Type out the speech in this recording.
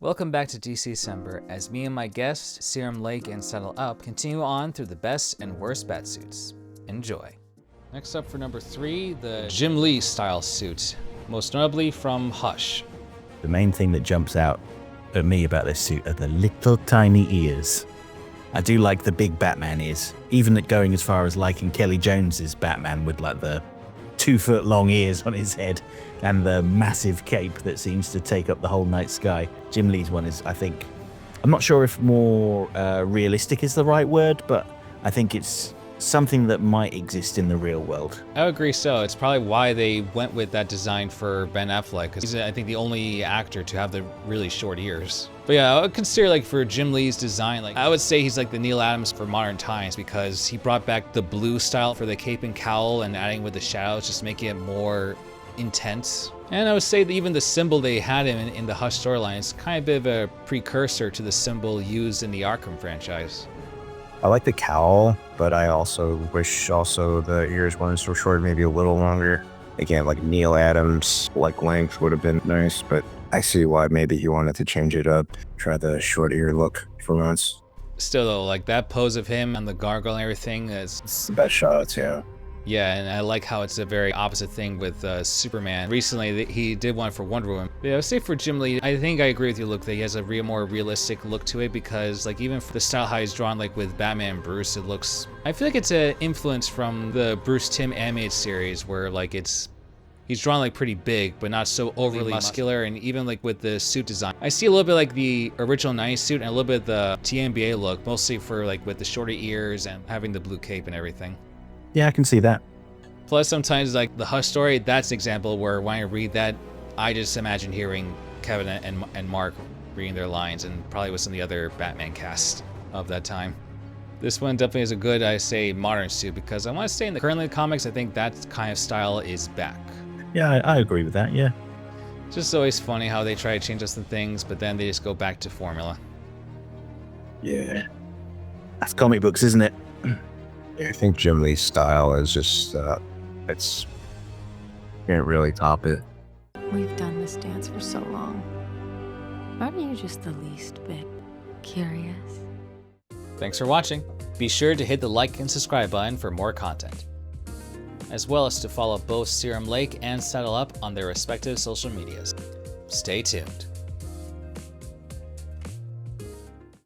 Welcome back to DC-Cember as me and my guests, Serum Lake and Saddle Up, continue on through the best and worst Batsuits. Enjoy. Next up for number 3, the Jim Lee style suit, most notably from Hush. The main thing that jumps out at me about this suit are the little tiny ears. I do like the big Batman ears, even at going as far as liking Kelly Jones's Batman with like the 2-foot long ears on his head and the massive cape that seems to take up the whole night sky. Jim Lee's one is, I think, I'm not sure if more realistic is the right word, but I think it's something that might exist in the real world. I would agree so. It's probably why they went with that design for Ben Affleck, because he's, I think, the only actor to have the really short ears. But yeah, I would consider, like, for Jim Lee's design, like, I would say he's like the Neil Adams for modern times, because he brought back the blue style for the cape and cowl and adding with the shadows, just making it more intense. And I would say that even the symbol they had him in the Hush storyline is kind of a bit of a precursor to the symbol used in the Arkham franchise. I like the cowl, but I also wish the ears weren't so short, maybe a little longer. Again, like Neil Adams, like length would have been nice, but I see why maybe he wanted to change it up, try the short ear look for once. Still though, like that pose of him and the gargoyle and everything is... It's the best shots, yeah. Yeah, and I like how it's a very opposite thing with Superman. Recently, he did one for Wonder Woman. But I would say for Jim Lee, I think I agree with you, Luke, that he has a more realistic look to it, because like even for the style how he's drawn, like with Batman and Bruce, it looks... I feel like it's an influence from the Bruce Timm animated series, where like he's drawn like pretty big, but not so overly muscular, and even like with the suit design. I see a little bit like the original 90s suit and a little bit of the TNBA look, mostly for like with the shorter ears and having the blue cape and everything. Yeah, I can see that. Plus, sometimes, like, the Hush story, that's an example where when I read that, I just imagine hearing Kevin and Mark reading their lines, and probably with some of the other Batman cast of that time. This one definitely is a good, I say, modern suit, because I want to say in the currently comics, I think that kind of style is back. Yeah, I agree with that, yeah. It's just always funny how they try to change us some things, but then they just go back to formula. Yeah. That's comic books, isn't it? I think Jim Lee's style is just, it's, can't really top it. We've done this dance for so long. Aren't you just the least bit curious? Thanks for watching. Be sure to hit the like and subscribe button for more content, as well as to follow both Serum Lake and Saddle Up on their respective social medias. Stay tuned.